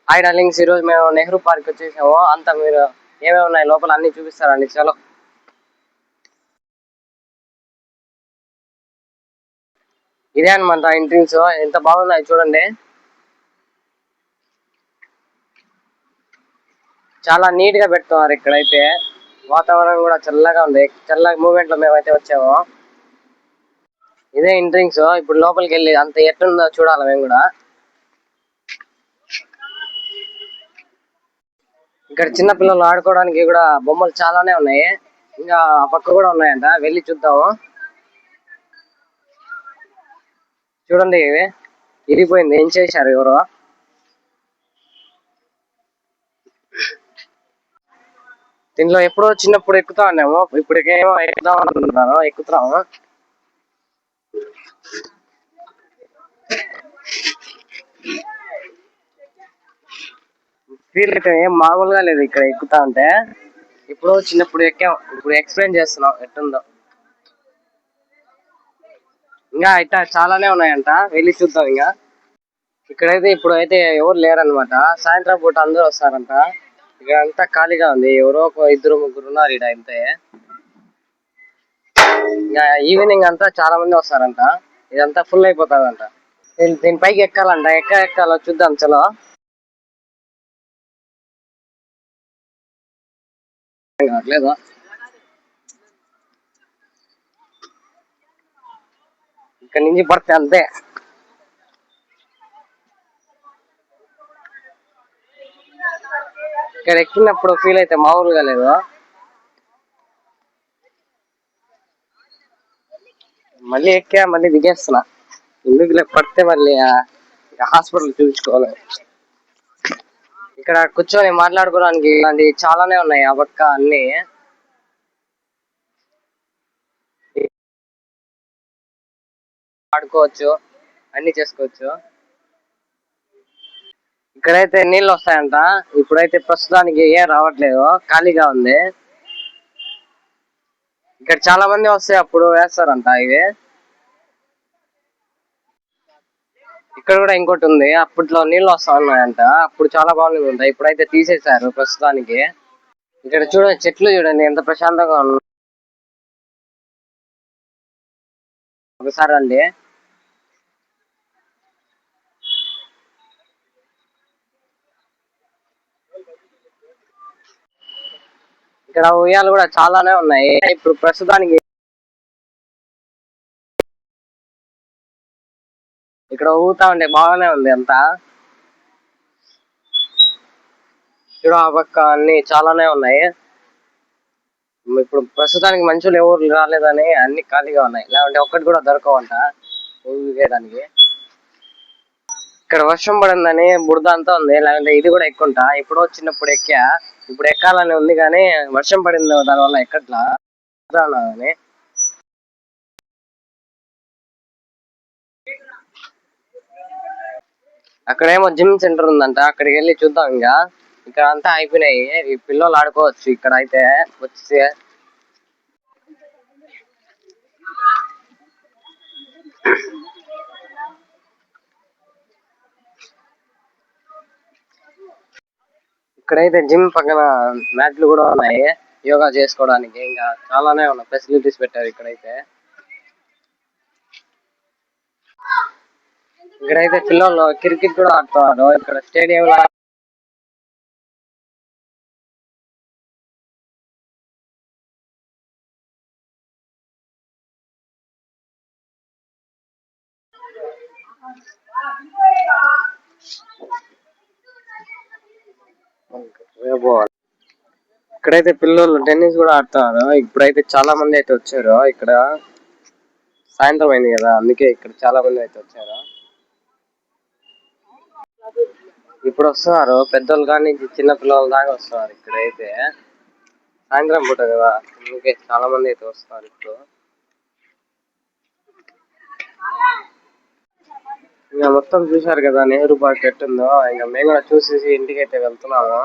Hi darlings, ఈరోజు మేము Nehru park వచ్చేసాము. అంతా మీరు ఏమేమి ఉన్నాయి లోపల అన్ని చూపిస్తారండి. చలో ఇదే అనమాట ఎంట్రన్స్. ఎంత బాగున్నాయి చూడండి. చాలా నీట్ గా పెడుతున్నారు ఇక్కడైతే. వాతావరణం కూడా చల్లగా ఉంది. చల్లగా మూమెంట్ లో మేమైతే వచ్చాము. ఇదే ఎంట్రన్స్. ఇప్పుడు లోపలికి వెళ్ళి అంత ఎట్లుందో చూడాలి మేము కూడా. ఇక్కడ చిన్న పిల్లలు ఆడుకోవడానికి కూడా బొమ్మలు చాలానే ఉన్నాయి. ఇంకా ఆ పక్క కూడా ఉన్నాయంట, వెళ్ళి చూద్దాము. చూడండి, ఇవి ఇరిగిపోయింది. ఏం చేశారు ఎవరో. దీంట్లో ఎప్పుడో చిన్నప్పుడు ఎక్కుతా ఉన్నాము, ఇప్పటికేమో ఎక్కుదాం అనుకుంటున్నాను. ఎక్కుతున్నాము. ఫీల్ అయితే ఏం మామూలుగా లేదు ఇక్కడ ఎక్కుతా ఉంటే. ఇప్పుడు చిన్నప్పుడు ఎక్కాం, ఇప్పుడు ఎక్స్ప్లెయిన్ చేస్తున్నాం ఎట్టుందో. ఇంకా అయితే చాలానే ఉన్నాయంట, వెళ్ళి చూద్దాం. ఇంకా ఇక్కడైతే ఇప్పుడు అయితే ఎవరు లేరనమాట. సాయంత్రం పూట అందరూ వస్తారంట. ఇక్కడ అంతా ఖాళీగా ఉంది. ఎవరో ఇద్దరు ముగ్గురు ఉన్నారు ఇక్కడ అంతే. ఇంకా ఈవినింగ్ అంతా చాలా మంది వస్తారంట. ఇదంతా ఫుల్ అయిపోతుందంట. దీని పైకి ఎక్కాలంట. ఎక్కాలో చూద్దాం. చలో కావట్లేదు. ఇక్కడ నుంచి పడితే అంతే. ఇక్కడ ఎక్కినప్పుడు ఫీల్ అయితే మామూలుగా లేదు. మళ్ళీ ఎక్కా, మళ్ళీ దిగేస్తున్నా. ఎందుకు పడితే మళ్ళీ హాస్పిటల్ చూపించుకోవాలి. ఇక్కడ కూర్చొని మాట్లాడుకోవడానికి ఇలాంటి చాలానే ఉన్నాయి. ఆ పక్క అన్ని ఆడుకోవచ్చు, అన్ని చేసుకోవచ్చు. ఇక్కడైతే నీళ్ళు వస్తాయంట. ఇప్పుడైతే ప్రస్తుతానికి ఏం రావట్లేదు, ఖాళీగా ఉంది. ఇక్కడ చాలా మంది వస్తే అప్పుడు వేస్తారంట ఇవి. ఇక్కడ కూడా ఇంకోటి ఉంది. అప్పట్లో నీళ్ళు వస్తా ఉన్నాయంట, అప్పుడు చాలా బాగుంది ఉంటాయి. ఇప్పుడైతే తీసేశారు ప్రస్తుతానికి. ఇక్కడ చూడండి, చెట్లు చూడండి ఎంత ప్రశాంతంగా ఉన్నాయి. ఒకసారి అండి. ఇక్కడ ఉయ్యాలు కూడా చాలానే ఉన్నాయి. ఇప్పుడు ప్రస్తుతానికి ఇక్కడ ఊగుతా ఉంటే బాగానే ఉంది అంతా. చూడ ఆ పక్క అన్ని చాలానే ఉన్నాయి. ఇప్పుడు ప్రస్తుతానికి మనుషులు ఎవరు రాలేదని అన్ని ఖాళీగా ఉన్నాయి. లేకుంటే ఒక్కటి కూడా దొరకవంట ఊగేయడానికి. ఇక్కడ వర్షం పడిందని బురద అంతా ఉంది. లేకుంటే ఇది కూడా ఎక్కుంటా. ఇప్పుడు చిన్నప్పుడు ఎక్కా, ఇప్పుడు ఎక్కాలని ఉంది కానీ వర్షం పడింది దానివల్ల ఎక్కట్లా అని. అక్కడేమో జిమ్ సెంటర్ ఉందంట, అక్కడికి వెళ్ళి చూద్దాం. ఇంకా ఇక్కడ అంతా అయిపోయినాయి. ఈ పిల్లలు ఆడుకోవచ్చు ఇక్కడ అయితే వచ్చి. ఇక్కడైతే జిమ్ పక్కన మ్యాట్లు కూడా ఉన్నాయి, యోగా చేసుకోవడానికి. ఇంకా చాలానే ఉన్నాయి, ఫెసిలిటీస్ పెట్టారు ఇక్కడైతే. ఇక్కడైతే పిల్లలు క్రికెట్ కూడా ఆడుతున్నారు. ఇక్కడ స్టేడియం లో ఇక్కడైతే పిల్లలు టెన్నిస్ కూడా ఆడుతున్నారు. ఇప్పుడైతే చాలా మంది అయితే వచ్చారు. ఇక్కడ సాయంత్రం అయింది కదా, అందుకే ఇక్కడ చాలా మంది అయితే వచ్చారు. ఇప్పుడు వస్తున్నారు పెద్దోళ్ళు కానీ చిన్న పిల్లల దాకా వస్తున్నారు. ఇక్కడైతే సాయంత్రం పూట కదా, అందుకే చాలా మంది అయితే వస్తున్నారు ఇప్పుడు. ఇంకా మొత్తం చూసారు కదా నెహ్రూ పార్క్ ఎట్టుందో. ఇంకా మేము కూడా చూసేసి ఇంటికి అయితే వెళ్తున్నాము.